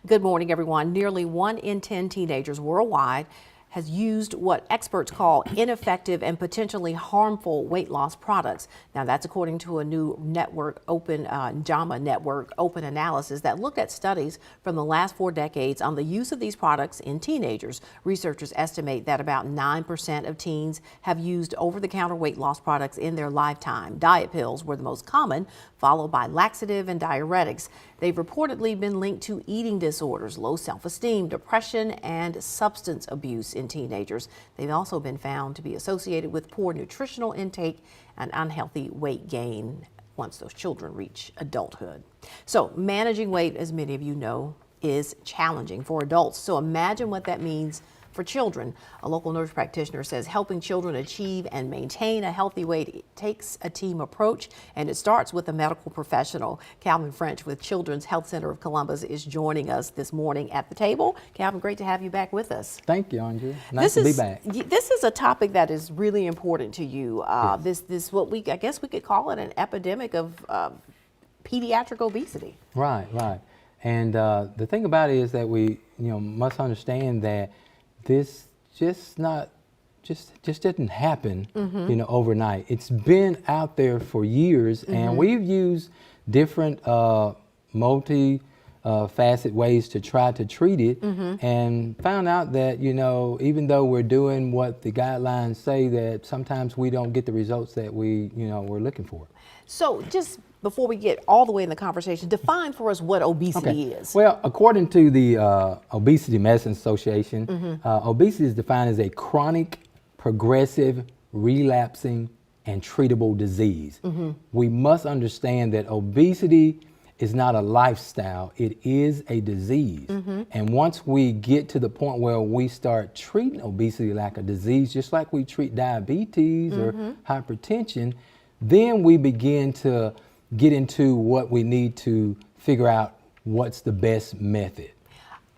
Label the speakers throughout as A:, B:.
A: Good morning, everyone. Nearly 1 in 10 teenagers worldwide has used what experts call ineffective and potentially harmful weight loss products. Now, that's according to a new network, JAMA network, open analysis that looked at studies from the last 4 decades on the use of these products in teenagers. Researchers estimate that about 9% of teens have used over-the-counter weight loss products in their lifetime. Diet pills were the most common, followed by laxative and diuretics. They've reportedly been linked to eating disorders, low self-esteem, depression, and substance abuse in teenagers. They've also been found to be associated with poor nutritional intake and unhealthy weight gain once those children reach adulthood. So managing weight, as many of you know, is challenging for adults. So imagine what that means for children. A local nurse practitioner says helping children achieve and maintain a healthy weight takes a team approach, and it starts with a medical professional. Calvin French with Children's Health Center of Columbus is joining us this morning at the table. Calvin, great to have you back with us.
B: Thank you, Aundrea. Nice to be back.
A: This is a topic that is really important to you.
B: Yes.
A: This what I guess we could call it an epidemic of pediatric obesity.
B: Right. And the thing about it is that we must understand that this just didn't happen overnight. It's been out there for years, and we've used different multi-faceted ways to try to treat it, and found out that even though we're doing what the guidelines say, that sometimes we don't get the results that we're looking for.
A: So just before we get all the way in the conversation, define for us what obesity is.
B: Well, according to the Obesity Medicine Association, obesity is defined as a chronic, progressive, relapsing, and treatable disease. We must understand that obesity is not a lifestyle, it is a disease. And once we get to the point where we start treating obesity like a disease, just like we treat diabetes or hypertension, then we begin to get into what we need to figure out what's the best method.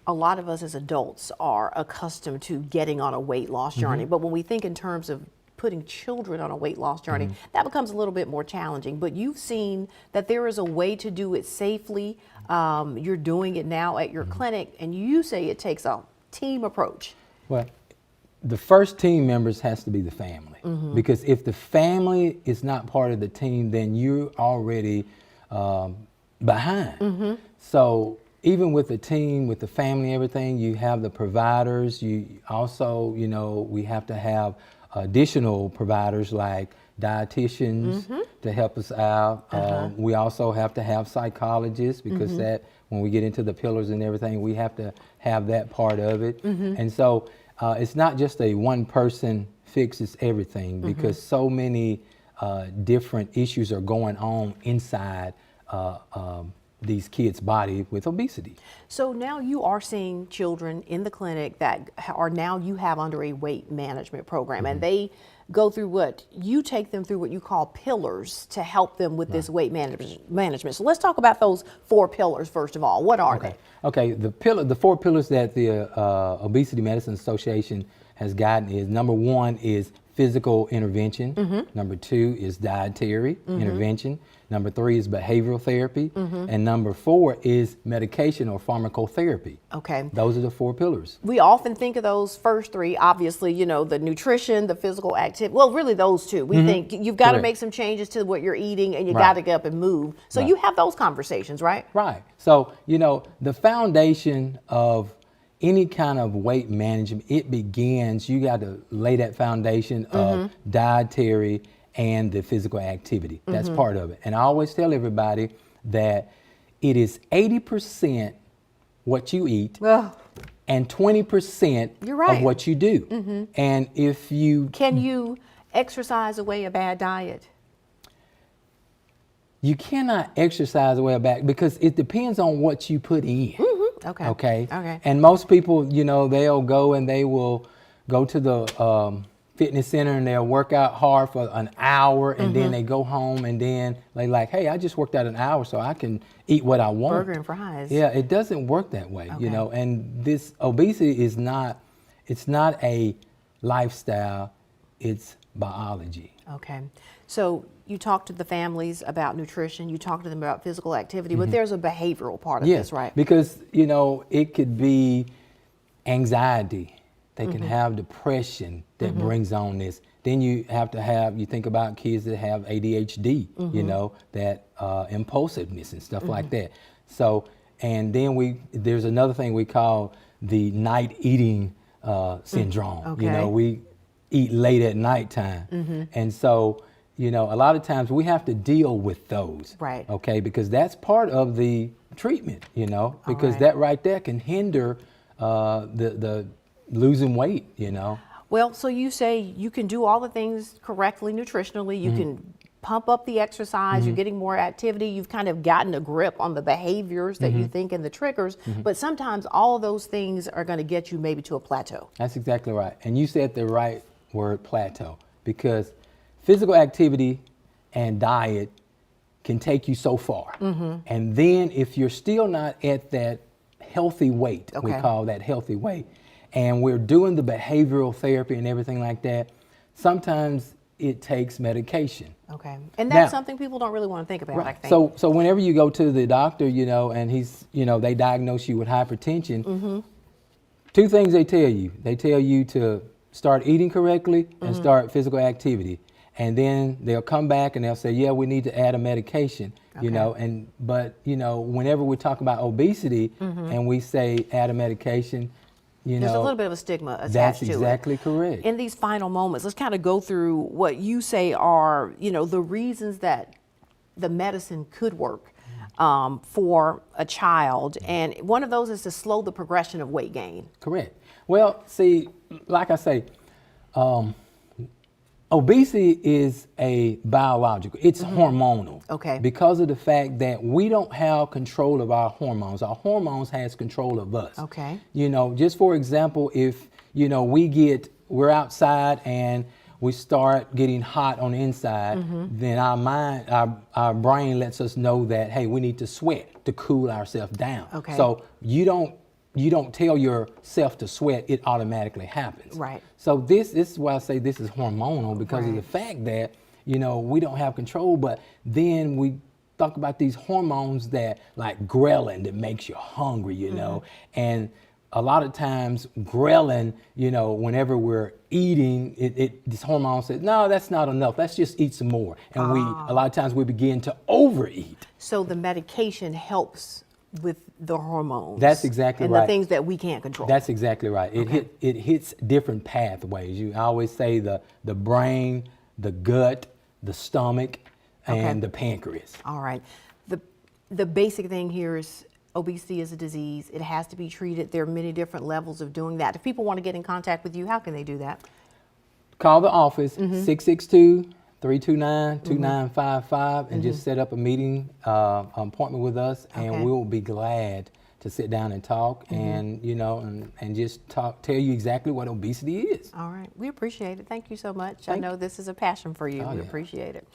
A: A lot of us as adults are accustomed to getting on a weight loss journey, but when we think in terms of putting children on a weight loss journey, that becomes a little bit more challenging. But you've seen that there is a way to do it safely. You're doing it now at your clinic, and you say it takes a team approach.
B: Well, the first team members has to be the family, because if the family is not part of the team, then you're already behind. So even with the team, with the family, everything, you have the providers. You also, we have to have additional providers like dietitians to help us out. We also have to have psychologists, because that, when we get into the pillars and everything, we have to have that part of it. And so it's not just a one person fixes everything, because so many different issues are going on inside these kids' body with obesity.
A: So now you are seeing children in the clinic that are now you have under a weight management program, and they go through what you take them through what you call pillars to help them with this weight management. So let's talk about those 4 pillars first of all. What are they?
B: Okay, the 4 pillars that the Obesity Medicine Association has gotten is: number 1 is physical intervention, number 2 is dietary intervention, number 3 is behavioral therapy, and number 4 is medication or pharmacotherapy.
A: Okay.
B: Those are the 4 pillars.
A: We often think of those first 3, obviously, the nutrition, the physical activity. Well, really those 2. We think you've got to make some changes to what you're eating, and you got to get up and move. So you have those conversations, right?
B: Right. So, the foundation of any kind of weight management, it begins, you got to lay that foundation of dietary and the physical activity. That's part of it. And I always tell everybody that it is 80% what you eat and 20% of what you do. And if you...
A: Can you exercise away a bad diet?
B: You cannot exercise away a bad, because it depends on what you put in. Okay. And most people, they'll go and they will go to the fitness center and they'll work out hard for an hour, and then they go home and then they like, hey, I just worked out an hour so I can eat what I want.
A: Burger and fries.
B: Yeah, it doesn't work that way, and this obesity is not, it's not a lifestyle, it's biology.
A: Okay. So you talk to the families about nutrition, you talk to them about physical activity, but there's a behavioral part of this, right?
B: Because, you know, it could be anxiety. They can have depression that brings on this. Then you have to have, you think about kids that have ADHD, you know, that impulsiveness and stuff like that. So, and then there's another thing we call the night eating syndrome.
A: Okay.
B: You know, we eat late at nighttime. And so, you know, a lot of times we have to deal with those.
A: Right.
B: Okay, because that's part of the treatment, you know, because that right there can hinder the losing weight, you know.
A: Well, so you say you can do all the things correctly nutritionally, you can pump up the exercise, you're getting more activity, you've kind of gotten a grip on the behaviors that you think and the triggers, but sometimes all of those things are going to get you maybe to a plateau.
B: That's exactly right. And you said the right word, plateau, because physical activity and diet can take you so far. And then if you're still not at that healthy weight, we call that healthy weight, and we're doing the behavioral therapy and everything like that, sometimes it takes medication.
A: Okay. And that's
B: Now,
A: something people don't really want to think about, I think.
B: So whenever you go to the doctor, you know, and he's, you know, they diagnose you with hypertension, two things they tell you. They tell you to start eating correctly and start physical activity. And then they'll come back and they'll say, yeah, we need to add a medication, you know, but, you know, whenever we talk about obesity and we say add a medication, you know,
A: there's a little bit of a stigma attached
B: that's
A: to it.
B: exactly correct.
A: In these final moments, let's kind of go through what you say are, you know, the reasons that the medicine could work for a child. And one of those is to slow the progression of weight gain.
B: Correct. Well, see, like I say, obesity is a biological, it's hormonal.
A: Okay.
B: Because of the fact that we don't have control of our hormones. Our hormones has control of us.
A: Okay.
B: You know, just for example, if, you know, we're outside and we start getting hot on the inside, then our mind, our brain lets us know that, hey, we need to sweat to cool ourselves down.
A: Okay.
B: So you don't tell yourself to sweat, it automatically happens.
A: Right.
B: So this is why I say this is hormonal, because of the fact that, you know, we don't have control, but then we talk about these hormones that like ghrelin that makes you hungry, you know, and a lot of times ghrelin, you know, whenever we're eating, this hormone says, no, that's not enough. Let's just eat some more. And a lot of times we begin to overeat.
A: So the medication helps with the hormones.
B: That's exactly
A: and
B: right.
A: the things that we can't control.
B: That's exactly right. It hits different pathways. I always say the brain, the gut, the stomach, and the pancreas.
A: All right. The basic thing here is obesity is a disease. It has to be treated. There are many different levels of doing that. If people want to get in contact with you, how can they do that?
B: Call the office, 662-329-2955, and just set up a meeting appointment with us, and we will be glad to sit down and talk and, you know, and just tell you exactly what obesity is.
A: All right. We appreciate it. Thank you so much. I know this is a passion for you. We appreciate it.